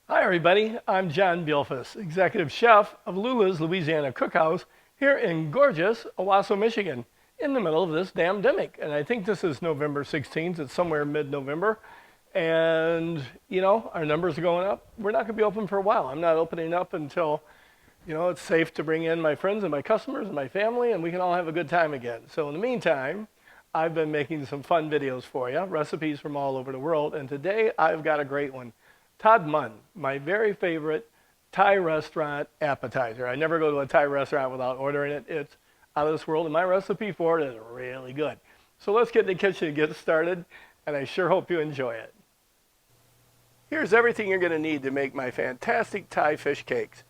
Hi everybody, I'm John Bielfus, Executive Chef of Lula's Louisiana Cookhouse here in gorgeous Owasso, Michigan, in the middle of this damn demic. And I think this is November 16th, it's somewhere mid-November. And, our numbers are going up. We're not gonna be open for a while. I'm not opening up until, it's safe to bring in my friends and my customers and my family and we can all have a good time again. So in the meantime, I've been making some fun videos for you, recipes from all over the world. And today I've got a great one. Tod Man, my very favorite Thai restaurant appetizer. I never go to a Thai restaurant without ordering it. It's out of this world, and my recipe for it is really good. So let's get in the kitchen and get started, and I sure hope you enjoy it. Here's everything you're going to need to make my fantastic Thai fish cakes.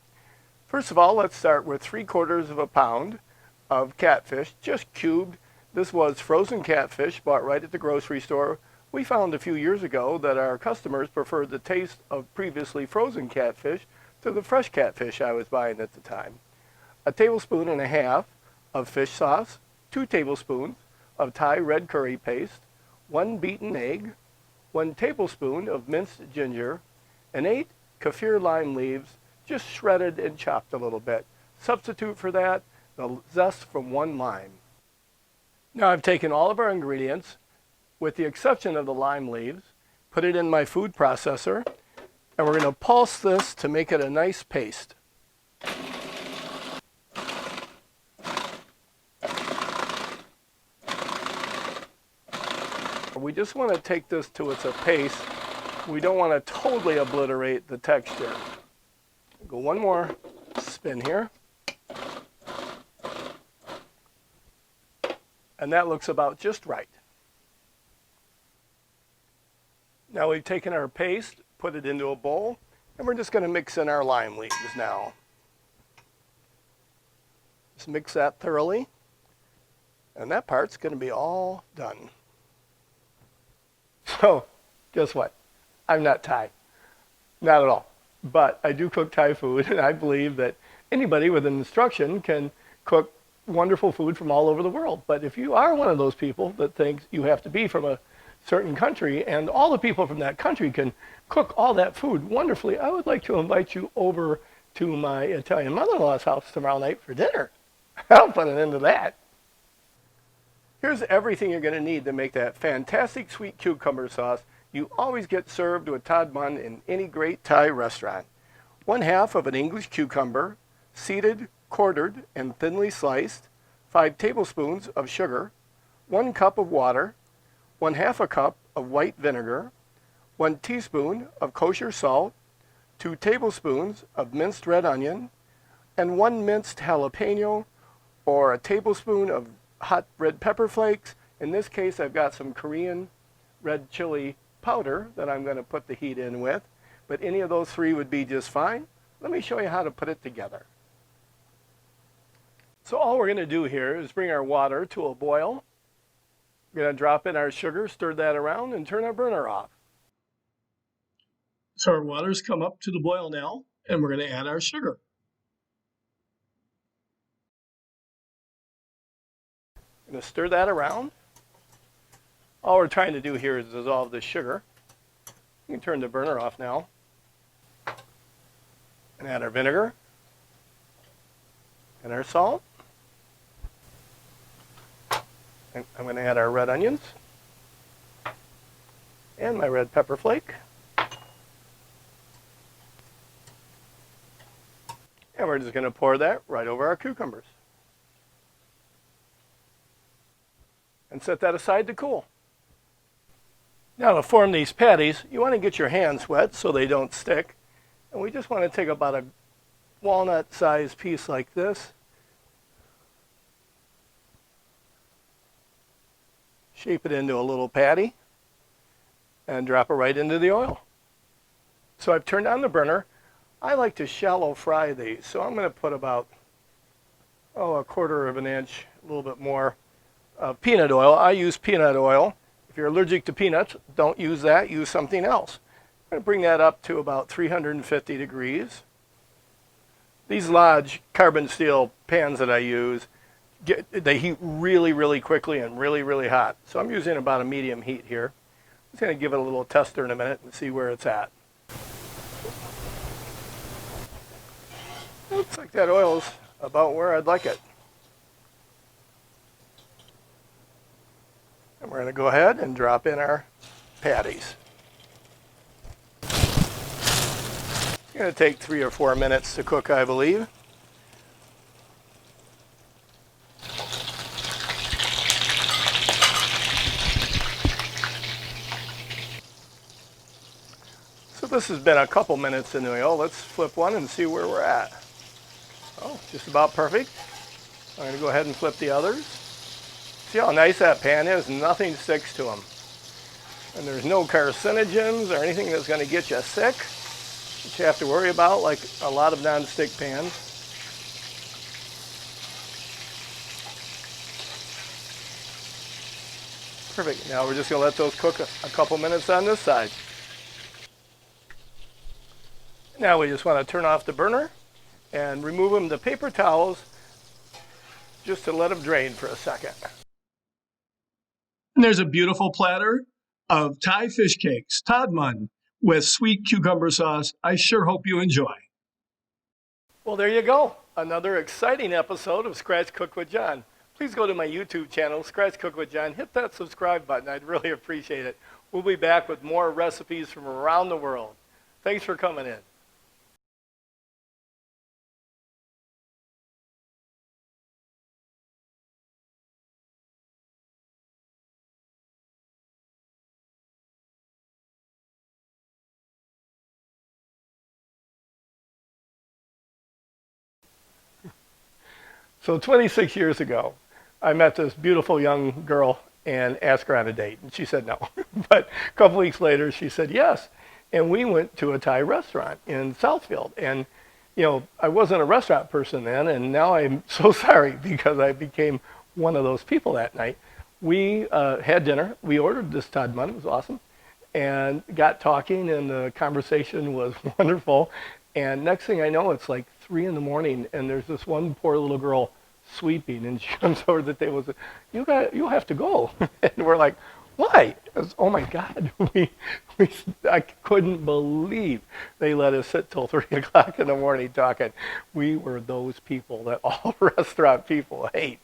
First of all, let's start with 3/4 of a pound of catfish, just cubed. This was frozen catfish bought right at the grocery store. We found a few years ago that our customers preferred the taste of previously frozen catfish to the fresh catfish I was buying at the time. 1.5 tablespoons of fish sauce, 2 tablespoons of Thai red curry paste, 1 beaten egg, 1 tablespoon of minced ginger, and 8 kaffir lime leaves, just shredded and chopped a little bit. Substitute for that, the zest from 1 lime. Now I've taken all of our ingredients, with the exception of the lime leaves, put it in my food processor, and we're going to pulse this to make it a nice paste. We just want to take this to it's a paste. We don't want to totally obliterate the texture. Go one more spin here. And that looks about just right. Now we've taken our paste, put it into a bowl, and we're just going to mix in our lime leaves now. Just mix that thoroughly, and that part's going to be all done. So, guess what? I'm not Thai. Not at all. But I do cook Thai food, and I believe that anybody with an instruction can cook wonderful food from all over the world. But if you are one of those people that thinks you have to be from a certain country and all the people from that country can cook all that food wonderfully, I would like to invite you over to my Italian mother-in-law's house tomorrow night for dinner. I'll put an end to that. Here's everything you're going to need to make that fantastic sweet cucumber sauce you always get served with Tod Man in any great Thai restaurant. 1/2 of an English cucumber, seeded, quartered, and thinly sliced, 5 tablespoons of sugar, 1 cup of water, 1/2 a cup of white vinegar, 1 teaspoon of kosher salt, 2 tablespoons of minced red onion, and 1 minced jalapeno, or a tablespoon of hot red pepper flakes. In this case, I've got some Korean red chili powder that I'm going to put the heat in with, but any of those 3 would be just fine. Let me show you how to put it together. So all we're going to do here is bring our water to a boil. We're going to drop in our sugar, stir that around, and turn our burner off. So our water's come up to the boil now, and we're going to add our sugar. I'm going to stir that around. All we're trying to do here is dissolve the sugar. We can turn the burner off now. And add our vinegar and our salt. And I'm going to add our red onions and my red pepper flake. And we're just going to pour that right over our cucumbers. And set that aside to cool. Now to form these patties, you want to get your hands wet so they don't stick. And we just want to take about a walnut-sized piece like this. Shape it into a little patty and drop it right into the oil. So I've turned on the burner. I like to shallow fry these, so I'm going to put about, 1/4 of an inch, a little bit more, of peanut oil. I use peanut oil. If you're allergic to peanuts, don't use that. Use something else. I'm going to bring that up to about 350 degrees. These Lodge carbon steel pans that I use, they heat really, really quickly and really, really hot. So I'm using about a medium heat here. I'm just going to give it a little tester in a minute and see where it's at. Looks like that oil's about where I'd like it. And we're going to go ahead and drop in our patties. It's going to take 3 or 4 minutes to cook, I believe. So this has been a couple minutes in the oil. Let's flip one and see where we're at. Oh, just about perfect. I'm going to go ahead and flip the others. See how nice that pan is? Nothing sticks to them. And there's no carcinogens or anything that's going to get you sick that you have to worry about like a lot of non-stick pans. Perfect. Now we're just going to let those cook a couple minutes on this side. Now we just want to turn off the burner and remove them to paper towels just to let them drain for a second. And there's a beautiful platter of Thai fish cakes, Tod Man, with sweet cucumber sauce. I sure hope you enjoy. Well, there you go. Another exciting episode of Scratch Cook with John. Please go to my YouTube channel, Scratch Cook with John. Hit that subscribe button. I'd really appreciate it. We'll be back with more recipes from around the world. Thanks for coming in. So 26 years ago, I met this beautiful young girl and asked her on a date. And she said no. But a couple weeks later, she said yes. And we went to a Thai restaurant in Southfield. And, you know, I wasn't a restaurant person then, and now I'm so sorry because I became one of those people that night. We had dinner. We ordered this Tod Man. It was awesome. And got talking, and the conversation was wonderful. And next thing I know, it's like 3 in the morning, and there's this one poor little girl sweeping, and she comes over to the table and says, you have to go. And we're like, why? Goes, oh my God, I couldn't believe they let us sit till 3 o'clock in the morning talking. We were those people that all restaurant people hate.